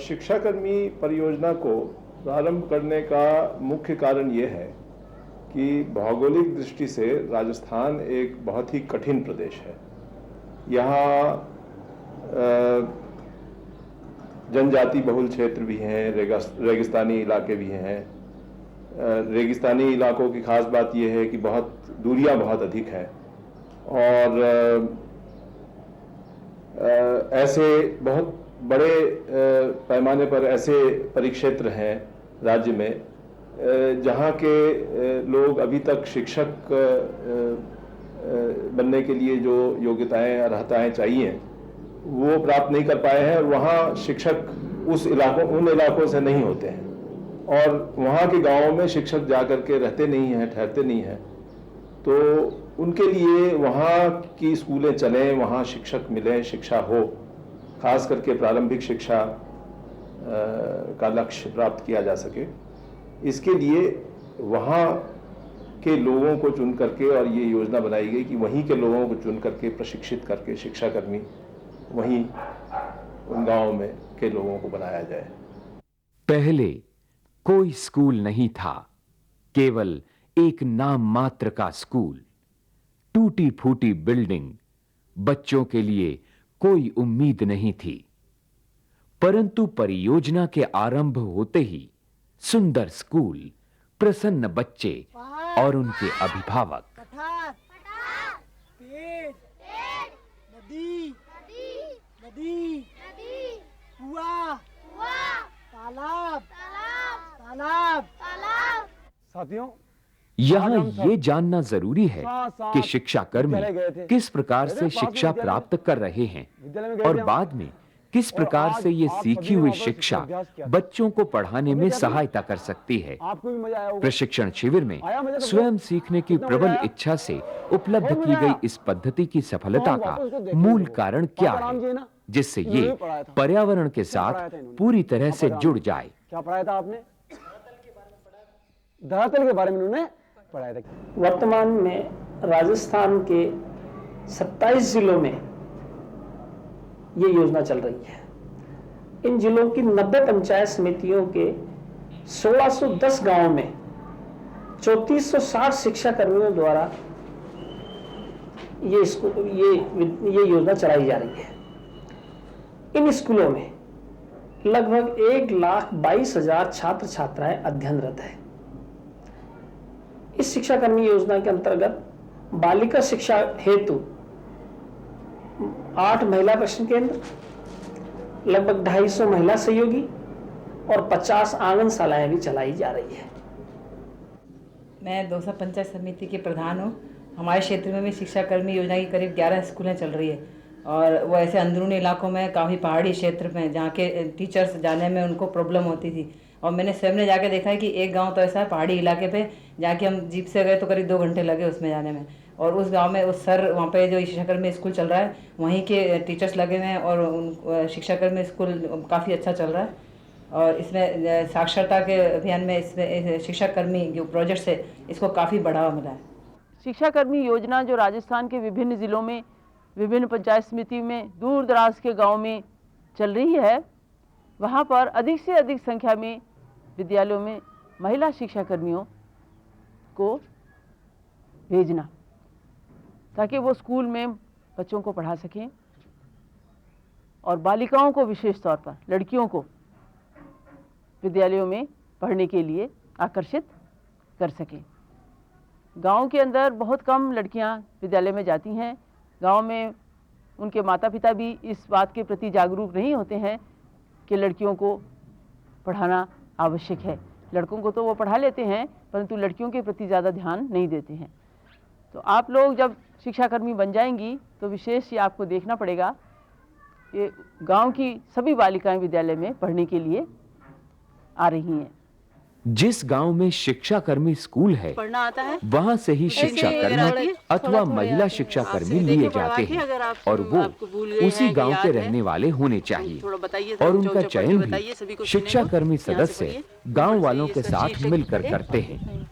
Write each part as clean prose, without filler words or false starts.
शिक्षाकर्मी परियोजना को प्रारंभ करने का मुख्य कारण ये है कि भौगोलिक दृष्टि से राजस्थान एक बहुत ही कठिन प्रदेश है। यहाँ जनजाति बहुल क्षेत्र भी हैं, रेगिस्तानी इलाके भी हैं। रेगिस्तानी इलाकों की खास बात यह है कि दूरियां बहुत अधिक हैं और ऐसे बहुत बड़े पैमाने पर ऐसे परिक्षेत्र हैं राज्य में जहाँ के लोग अभी तक शिक्षक बनने के लिए जो योग्यताएं अर्हताएं चाहिए वो प्राप्त नहीं कर पाए हैं और वहाँ शिक्षक उन इलाकों से नहीं होते हैं और वहाँ के गांवों में शिक्षक जाकर के रहते नहीं हैं, ठहरते नहीं हैं। तो उनके लिए वहाँ की स्कूलें चलें, वहाँ शिक्षक मिलें, शिक्षा हो, खास करके प्रारंभिक शिक्षा का लक्ष्य प्राप्त किया जा सके, इसके लिए वहाँ के लोगों को चुन करके और ये योजना बनाई गई कि वहीं के लोगों को चुन करके प्रशिक्षित करके शिक्षाकर्मी वहीं उन गांवों में के लोगों को बनाया जाए। पहले कोई स्कूल नहीं था, केवल एक नाम मात्र का स्कूल, टूटी फूटी बिल्डिंग, बच्चों के लिए कोई उम्मीद नहीं थी। परंतु परियोजना के आरंभ होते ही सुंदर स्कूल, प्रसन्न बच्चे और उनके अभिभावक। साथियों, यहाँ ये जानना जरूरी है कि शिक्षाकर्मी किस प्रकार से शिक्षा प्राप्त कर रहे हैं और बाद में किस प्रकार से ये सीखी हुई शिक्षा बच्चों को पढ़ाने में सहायता कर सकती है। प्रशिक्षण शिविर में स्वयं सीखने की प्रबल इच्छा से उपलब्ध की गई इस पद्धति की सफलता का मूल कारण क्या है, जिससे ये पर्यावरण के साथ पूरी तरह से जुड़ जाए। क्या पढ़ाया था आपने? धरातल के बारे में उन्होंने पढ़ाया था। वर्तमान में राजस्थान के 27 जिलों में ये योजना चल रही है। इन जिलों की 90 पंचायत समितियों के 1610 गांवों में 3460 शिक्षा कर्मियों द्वारा ये योजना चलाई जा रही है। इन स्कूलों में लगभग 1,22,000 छात्र छात्राएं अध्ययनरत हैं। इस शिक्षाकर्मी योजना के अंतर्गत बालिका शिक्षा हेतु 8 महिला प्रशिक्षण केंद्र, लगभग 250 महिला सहयोगी और 50 आंगनशालाएं भी चलाई जा रही है। मैं दौसा पंचायत समिति के प्रधान हूँ। हमारे क्षेत्र में भी शिक्षाकर्मी योजना की करीब 11 स्कूलें चल रही है और वो ऐसे अंदरूनी इलाकों में, काफ़ी पहाड़ी क्षेत्र में जहाँ के टीचर्स जाने में उनको प्रॉब्लम होती थी और मैंने स्वयं ने जाके देखा है कि एक गांव तो ऐसा है पहाड़ी इलाके पे जहाँ कि हम जीप से गए तो करीब 2 घंटे लगे उसमें जाने में, और उस गांव में उस वहाँ पे जो शिक्षाकर्मी स्कूल चल रहा है वहीं के टीचर्स लगे हुए हैं और उन शिक्षाकर्मी स्कूल काफ़ी अच्छा चल रहा है। और इसमें साक्षरता के अभियान में इसमें शिक्षाकर्मी जो प्रोजेक्ट्स है इसको काफ़ी बढ़ावा मिला है। शिक्षाकर्मी योजना जो राजस्थान के विभिन्न ज़िलों में, विभिन्न पंचायत समिति में, दूर दराज के गाँव में चल रही है, वहाँ पर अधिक से अधिक संख्या में विद्यालयों में महिला शिक्षाकर्मियों को भेजना ताकि वो स्कूल में बच्चों को पढ़ा सकें और बालिकाओं को, विशेष तौर पर लड़कियों को विद्यालयों में पढ़ने के लिए आकर्षित कर सकें। गांव के अंदर बहुत कम लड़कियां विद्यालय में जाती हैं। गांव में उनके माता पिता भी इस बात के प्रति जागरूक नहीं होते हैं कि लड़कियों को पढ़ाना आवश्यक है। लड़कों को तो वो पढ़ा लेते हैं परंतु लड़कियों के प्रति ज़्यादा ध्यान नहीं देते हैं। तो आप लोग जब शिक्षाकर्मी बन जाएंगी तो विशेष ये आपको देखना पड़ेगा कि गांव की सभी बालिकाएं विद्यालय में पढ़ने के लिए आ रही हैं। जिस गांव में शिक्षाकर्मी स्कूल है वहां से ही शिक्षाकर्मी अथवा महिला शिक्षाकर्मी लिए जाते हैं और वो उसी गांव के रहने वाले होने चाहिए और उनका चयन भी शिक्षाकर्मी सदस्य गांव वालों के साथ मिलकर करते हैं।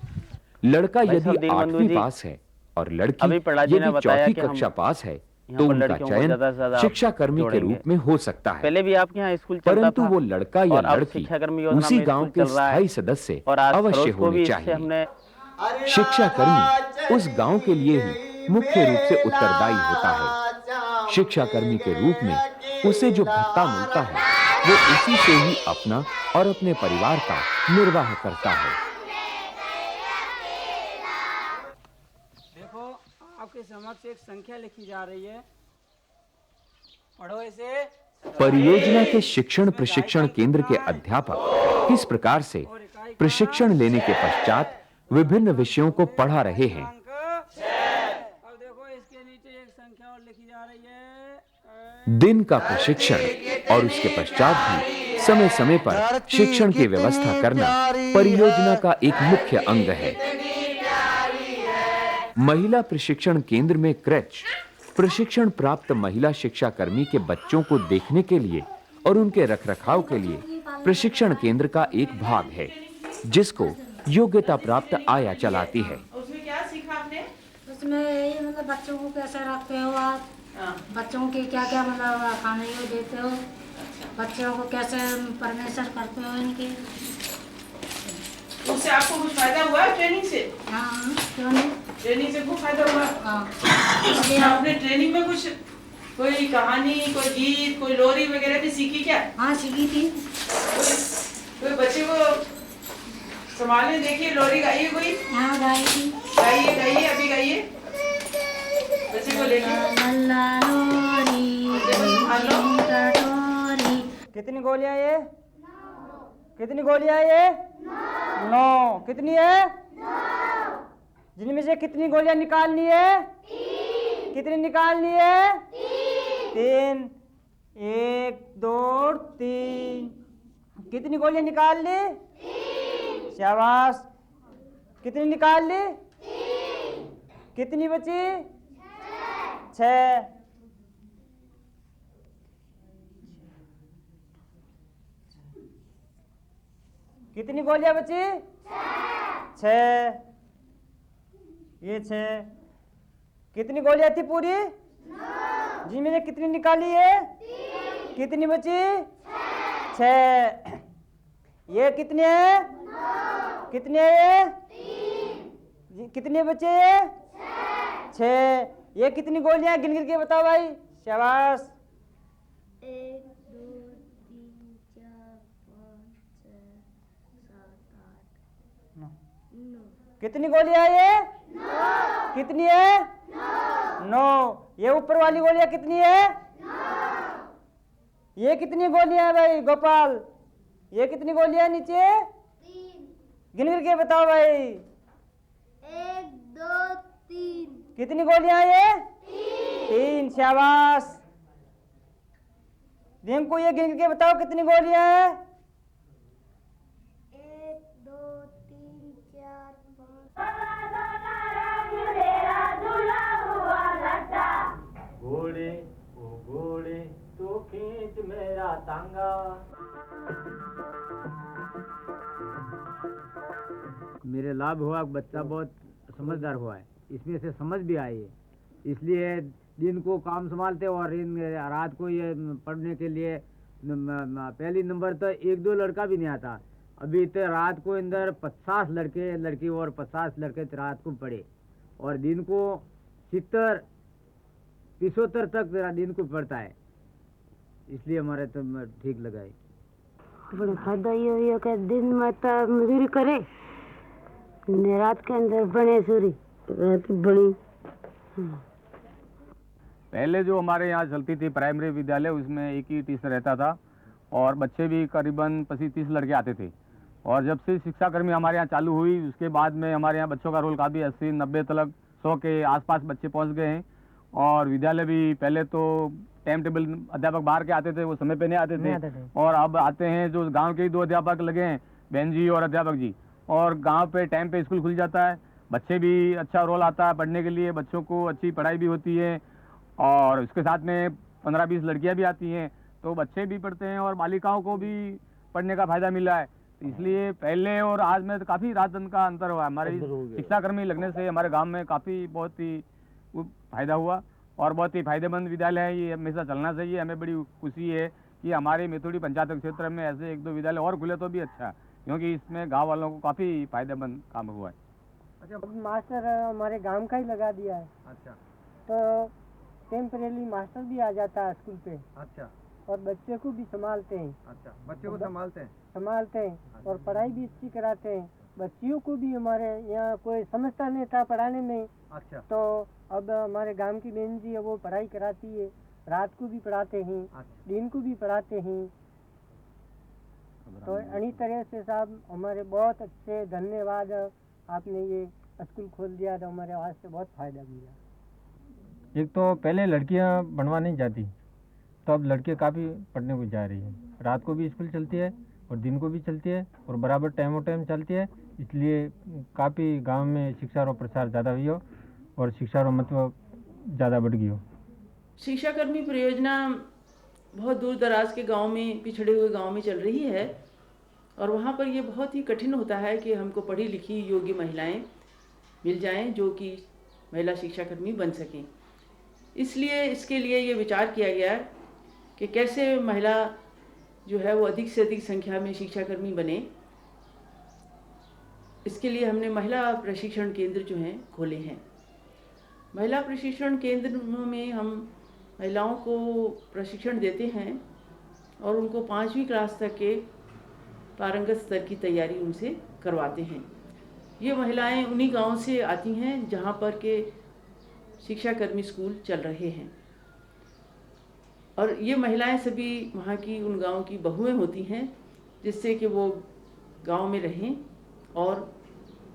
लड़का यदि 8वीं पास है और लड़की यदि 4ठी कक्षा पास है तो उनका चयन शिक्षा कर्मी के रूप में हो सकता है। पहले भी आपके यहाँ स्कूल चलता परंतु था, वो लड़का या और अब लड़की शिक्षाकर्मी योजना उसी में गांव स्कूल के चल रहा है। स्थायी सदस्य और आज अवश्य फरोज को भी होने इससे चाहिए। हमने शिक्षा कर्मी उस गांव के लिए ही मुख्य रूप से उत्तरदायी होता है। शिक्षा कर्मी के रूप में उसे जो भत्ता मिलता है वो उसी से ही अपना और अपने परिवार का निर्वाह करता है। देखो आपके समक्ष एक संख्या लिखी जा रही है, पढ़ो इसे। परियोजना के शिक्षण प्रशिक्षण केंद्र के अध्यापक किस प्रकार से प्रशिक्षण लेने के पश्चात विभिन्न विषयों को पढ़ा रहे हैं। अब देखो इसके नीचे एक संख्या और लिखी जा रही है। दिन का प्रशिक्षण और उसके पश्चात भी समय समय पर शिक्षण की व्यवस्था करना परियोजना का एक मुख्य अंग है। महिला प्रशिक्षण केंद्र में क्रेच प्रशिक्षण प्राप्त महिला शिक्षा कर्मी के बच्चों को देखने के लिए और उनके रखरखाव के लिए प्रशिक्षण केंद्र का एक भाग है, जिसको योग्यता प्राप्त आया चलाती है। उसमें क्या सीखा आपने? उसमें यही मतलब बच्चों को कैसे रखते हो आप, बच्चों के क्या क्या मतलब खाने को देते हो, बच्चों को कैसे परमेश्वर करते हो इनके। उससे आपको कुछ फायदा हुआ ट्रेनिंग से? हाँ, क्यों नहीं? ट्रेनिंग से खूब फायदा हुआ। हाँ। आपने ट्रेनिंग में कुछ कोई कहानी, कोई गीत, कोई लोरी वगैरह भी सीखी क्या? हाँ सीखी थी। कोई बच्चे को संभालने देखिए, लोरी गाइए कोई? हाँ गाई थी। गाइए गाइए, अभी गाइए बच्चे को लेके। कितनी गोलियां ये? कितनी गोलियां ये? 9। कितनी है? जिनमें से कितनी गोलियां निकालनी है? कितनी निकालनी है? 3। 1 2 3। कितनी गोलियां निकाल ली? शाबाश। कितनी निकाल ली? कितनी बची? 6। कितनी गोलियां बची? 6। ये 6। कितनी गोलियां थी पूरी? जिनमें से कितनी निकाली है? कितनी बची? 6। ये कितने है? कितने है ये? कितने बचे ये? 6। ये कितनी गोलियां गिन गिन के बताओ भाई। शाबाश। 1 2 3 4 5 6 7 8 9। कितनी गोलियां है ये? 9। कितनी है? 9। ये ऊपर वाली गोलियां कितनी है? 9। ये कितनी गोलियां है भाई गोपाल? ये कितनी गोलियां नीचे? 3। गिन गिन के बताओ भाई। 1 2 3। कितनी गोलियां है ये? 3। शाबाश। दिन को ये गिन गिन के बताओ कितनी गोलियां है? 1 2 3 4 5। घोड़े ओ घोड़े तू खींच मेरा तांगा। मेरे लाभ हुआ, बच्चा बहुत समझदार हुआ है, इसमें से समझ भी आई है, इसलिए दिन को काम संभालते और रात को ये पढ़ने के लिए पहली नंबर तो 1-2 लड़का भी नहीं आता। अभी तो रात को अंदर 50 लड़के लड़की और 50 लड़के रात को पढ़े और दिन को 70-75 तक दिन को पढ़ता है, इसलिए हमारे तो ठीक लगा है। बड़ा फायदा ये हुआ कि दिन में तो मजदूरी करे, रात के अंदर बने सूरी रात बड़ी। पहले जो हमारे यहाँ चलती थी प्राइमरी विद्यालय, उसमें एक ही टीचर रहता था और बच्चे भी करीबन 25-30 लड़के आते थे। और जब से शिक्षा कर्मी हमारे यहाँ चालू हुई उसके बाद में हमारे यहाँ बच्चों का रोल काफ़ी 80-90 तक 100 के आसपास बच्चे पहुँच गए हैं। और विद्यालय भी पहले तो टाइम टेबल अध्यापक बाहर के आते थे, वो समय पे नहीं आते थे और अब आते हैं जो गांव के ही 2 अध्यापक लगे हैं, बहन जी और अध्यापक जी, और गांव पे टाइम पे स्कूल खुल जाता है, बच्चे भी अच्छा रोल आता है पढ़ने के लिए, बच्चों को अच्छी पढ़ाई भी होती है और उसके साथ में 15-20 लड़कियां भी आती हैं, तो बच्चे भी पढ़ते हैं और बालिकाओं को भी पढ़ने का फायदा मिला है। इसलिए पहले और आज में तो काफ़ी रात दिन का अंतर हुआ है। हमारे शिक्षा कर्मी लगने से हमारे गाँव में काफ़ी बहुत ही फायदा हुआ और बहुत ही फायदेमंद विद्यालय है। ये हमेशा चलना चाहिए। हमें बड़ी खुशी है कि हमारे मेथोडी पंचायत क्षेत्र में ऐसे 1-2 विद्यालय और खुले तो भी अच्छा है, क्योंकि इसमें गांव वालों को काफ़ी फायदेमंद काम हुआ है। अच्छा, मास्टर हमारे गांव का ही लगा दिया है। अच्छा तो टेम्परेरी मास्टर भी आ जाता है स्कूल पे। अच्छा और बच्चे को भी संभालते हैं। अच्छा, बच्चे को संभालते हैं और पढ़ाई भी अच्छी कराते हैं। बच्चियों को भी हमारे यहाँ कोई समझता नहीं था पढ़ाने में। अच्छा तो अब हमारे गांव की बहन जी है वो पढ़ाई कराती है, रात को भी पढ़ाते हैं, दिन को भी पढ़ाते हैं। तो इन्हीं तरह से साहब हमारे बहुत अच्छे धन्यवाद, आपने ये स्कूल खोल दिया तो हमारे वास्ते बहुत फायदा मिला। एक तो पहले लड़कियां बनवा नहीं जाती, तो अब लड़कियां काफ़ी पढ़ने को जा रही है। रात को भी स्कूल चलती है और दिन को भी चलती है और बराबर टाइम चलती है। इसलिए काफ़ी गांव में शिक्षा और प्रसार ज़्यादा हुई हो और शिक्षा और महत्व ज़्यादा बढ़ गई हो। शिक्षाकर्मी परियोजना बहुत दूर दराज के गांव में, पिछड़े हुए गांव में चल रही है और वहाँ पर ये बहुत ही कठिन होता है कि हमको पढ़ी लिखी योग्य महिलाएं मिल जाएं जो कि महिला शिक्षाकर्मी बन सकें। इसलिए इसके लिए ये विचार किया गया कि कैसे महिला जो है वो अधिक से अधिक संख्या में शिक्षाकर्मी बने। इसके लिए हमने महिला प्रशिक्षण केंद्र जो हैं खोले हैं। महिला प्रशिक्षण केंद्र में हम महिलाओं को प्रशिक्षण देते हैं और उनको 5वीं क्लास तक के पारंगत स्तर की तैयारी उनसे करवाते हैं। ये महिलाएं उन्हीं गांव से आती हैं जहां पर के शिक्षाकर्मी स्कूल चल रहे हैं और ये महिलाएं सभी वहाँ की उन गांव की बहुएं होती हैं, जिससे कि वो गांव में रहें और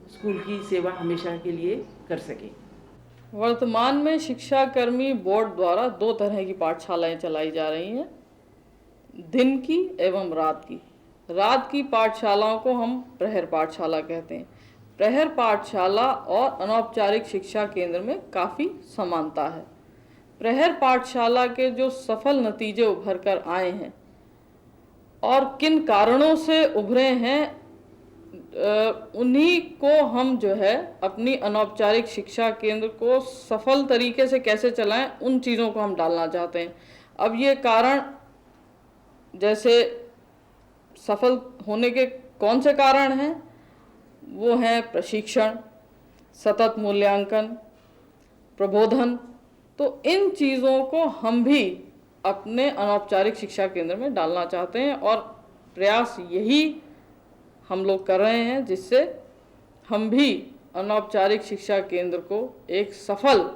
स्कूल की सेवा हमेशा के लिए कर सकें। वर्तमान में शिक्षाकर्मी बोर्ड द्वारा 2 तरह की पाठशालाएं चलाई जा रही हैं, दिन की एवं रात की। रात की पाठशालाओं को हम प्रहर पाठशाला कहते हैं। प्रहर पाठशाला और अनौपचारिक शिक्षा केंद्र में काफ़ी समानता है। प्रहर पाठशाला के जो सफल नतीजे उभर कर आए हैं और किन कारणों से उभरे हैं, उन्हीं को हम जो है अपनी अनौपचारिक शिक्षा केंद्र को सफल तरीके से कैसे चलाएं, उन चीज़ों को हम डालना चाहते हैं। अब ये कारण, जैसे सफल होने के कौन से कारण हैं, वो हैं प्रशिक्षण, सतत मूल्यांकन, प्रबोधन। तो इन चीज़ों को हम भी अपने अनौपचारिक शिक्षा केंद्र में डालना चाहते हैं और प्रयास यही हम लोग कर रहे हैं, जिससे हम भी अनौपचारिक शिक्षा केंद्र को एक सफल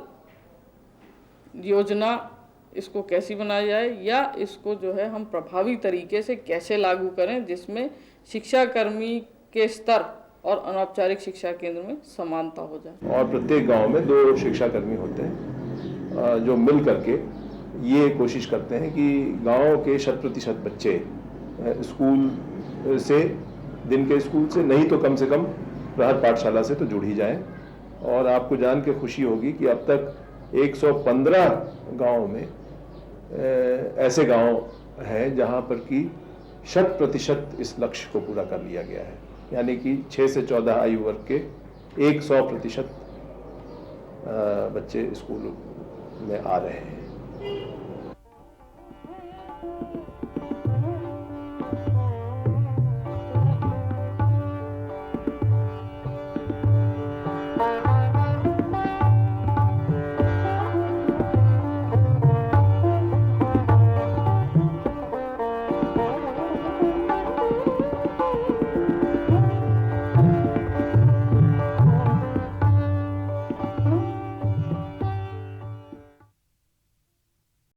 योजना, इसको कैसी बनाई जाए या इसको जो है हम प्रभावी तरीके से कैसे लागू करें, जिसमें शिक्षाकर्मी के स्तर और अनौपचारिक शिक्षा केंद्र में समानता हो जाए। और प्रत्येक गांव में 2 शिक्षाकर्मी होते हैं जो मिल करके ये कोशिश करते हैं कि गांव के 100% बच्चे स्कूल से, दिन के स्कूल से नहीं तो कम से कम प्रहर पाठशाला से तो जुड़ ही जाएं। और आपको जान के खुशी होगी कि अब तक 115 गाँव में ऐसे गांव हैं जहां पर कि 100% इस लक्ष्य को पूरा कर लिया गया है, यानी कि 6 से 14 आयु वर्ग के 100% बच्चे स्कूल में आ रहे हैं।